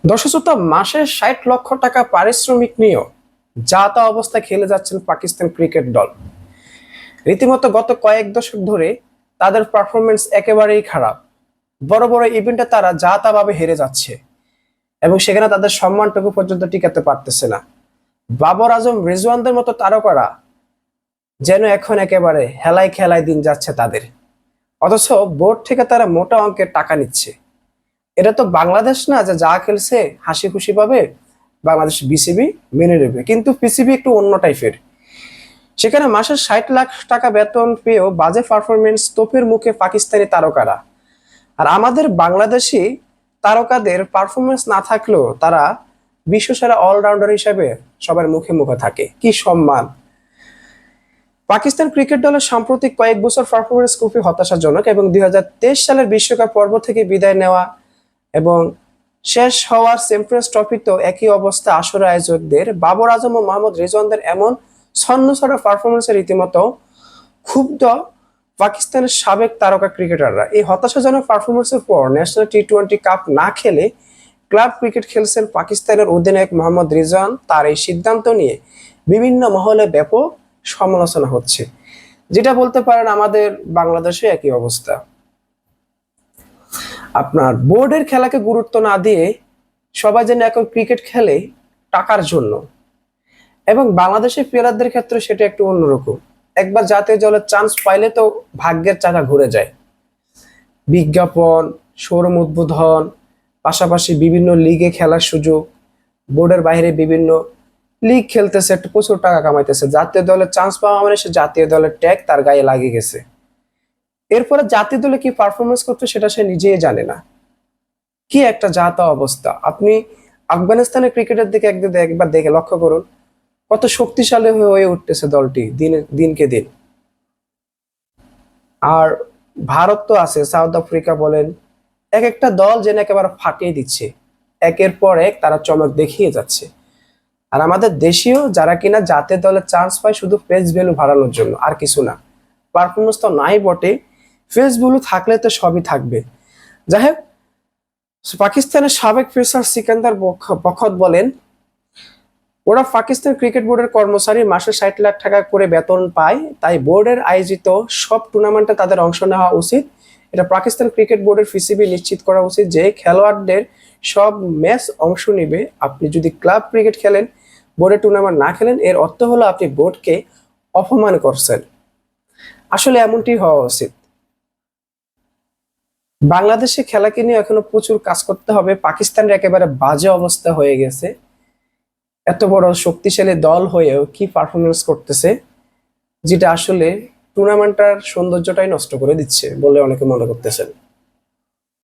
দর্শক, মাসে ৬০ লক্ষ টাকা পারিশ্রমিক নিয়েও যা তা অবস্থায় খেলে যাচ্ছেন পাকিস্তান ক্রিকেট দল। রীতিমতো গত কয়েক দশক ধরে তাদের পারফরমেন্স একেবারেই খারাপ। বড় বড় ইভেন্টে তারা যা তা ভাবে হেরে যাচ্ছে এবং সেখানে তাদের সম্মানটুকু পর্যন্ত টিকাতে পারতেছে না। বাবর আজম, রিজওয়ানদের মতো তারকারা যেন এখন একেবারে হেলায় খেলায় দিন যাচ্ছে তাদের, অথচ বোর্ড থেকে তারা মোটা অঙ্কের টাকা নিচ্ছে। এটা তো বাংলাদেশ না যে যা খেলছে হাসি খুশি পাবে, বাংলাদেশ বিসিবি মেনে নেবে, কিন্তু পিসিবি একটু অন্য টাইপের। সেখানে মাসে ৬০ লাখ টাকা বেতন পেয়েও বাজে পারফরমেন্স তোপের মুখে পাকিস্তানি তারকারা। আর আমাদের বাংলাদেশি তারকাদের পারফরমেন্স না থাকলেও তারা বিশ্বসেরা অলরাউন্ডার হিসেবে সবার মুখে মুখে থাকে। কি সম্মান! পাকিস্তান ক্রিকেট দলের সাম্প্রতিক কয়েক বছর পারফরমেন্স খুবই হতাশাজনক এবং ২০২৩ সালের বিশ্বকাপ পর্ব থেকে বিদায় নেওয়া এবং শেষ হওয়ার চ্যাম্পিয়ন্স ট্রফিতেও একই অবস্থা আসর আয়োজকদের। বাবর আজম ও মোহাম্মদ রিজওয়ানদের এমন ছন্নছাড়া পারফরমেন্সে রীতিমতো ক্ষুব্ধ পাকিস্তানের সাবেক তারকা ক্রিকেটাররা। এই হতাশাজনক পারফরমেন্সের পর ন্যাশনাল টি-20 কাপ না খেলে ক্লাব ক্রিকেট খেলছেন পাকিস্তানের অধিনায়ক মোহাম্মদ রিজওয়ান। তার এই সিদ্ধান্ত নিয়ে বিভিন্ন মহলে ব্যাপক সমালোচনা হচ্ছে, যেটা বলতে পারেন আমাদের বাংলাদেশে একই অবস্থা। আপনার বোর্ডের খেলাকে গুরুত্ব না দিয়ে সবাই যেন এখন ক্রিকেট খেলে টাকার জন্য, এবং বাংলাদেশের প্লেয়ারদের ক্ষেত্রে সেটা একটু অন্যরকম। একবার জাতীয় দলের চান্স পাইলে তো ভাগ্যের চাকা ঘুরে যায়। বিজ্ঞাপন, শোরুম উদ্বোধন, পাশাপাশি বিভিন্ন লিগে খেলার সুযোগ, বোর্ডের বাইরে বিভিন্ন লিগ খেলতেছে, একটু প্রচুর টাকা কামাইতেছে। জাতীয় দলের চান্স পাওয়া মানে সে জাতীয় দলের ট্যাগ তার গায়ে লাগিয়ে গেছে। এরপরে জাতীয় দলে কি পারফরমেন্স করতে সেটা সে নিজেই জানে না। কি একটা জাতা অবস্থা! আপনি আফগানিস্তানের ক্রিকেটের দিকে একবার দেখে লক্ষ্য করুন, কত শক্তিশালী হয়ে উঠতেছে দলটি দিনকে দিন। আর ভারত তো আছে, সাউথ আফ্রিকা বলেন, এক একটা দল যেন একেবারে ফাটিয়ে দিচ্ছে, একের পর এক তারা চমক দেখিয়ে যাচ্ছে। আর আমাদের দেশীয় যারা কিনা জাতীয় দলের চান্স পায় শুধু ফেস ভ্যালু বাড়ানোর জন্য, আর কিছু না। পারফরমেন্স তো নাই বটে, ফেস ভ্যালু থাকলে তো সবই থাকবে। যাই হোক, পাকিস্তানের সাবেক পেসার সিকান্দার বখত বলেন, ওরা পাকিস্তান ক্রিকেট বোর্ডের কর্মচারী, মাসে ৬০ লাখ টাকা করে বেতন পায়, তাই বোর্ডের আয়োজিত সব টুর্নামেন্টে তাদের অংশ নেওয়া উচিত। এটা পাকিস্তান ক্রিকেট বোর্ডের পিসিবি নিশ্চিত করা উচিত যে খেলোয়াড়দের সব ম্যাচ অংশ নিবে। আপনি যদি ক্লাব ক্রিকেট খেলেন, বোর্ডের টুর্নামেন্ট না খেলেন, এর অর্থ হলো আপনি বোর্ডকে অপমান করছেন। আসলে এমনটি হওয়া উচিত। বাংলাদেশে খেলাকে নিয়ে এখনো প্রচুর কাজ করতে হবে। পাকিস্তানের একেবারে বাজে অবস্থা হয়ে গেছে, এত বড় শক্তিশালী দল হয়েও কি পারফরমেন্স করতেছে, যেটা আসলে টুর্নামেন্টটার সৌন্দর্যটাই নষ্ট করে দিচ্ছে বলে অনেকে মনে করতেছেন।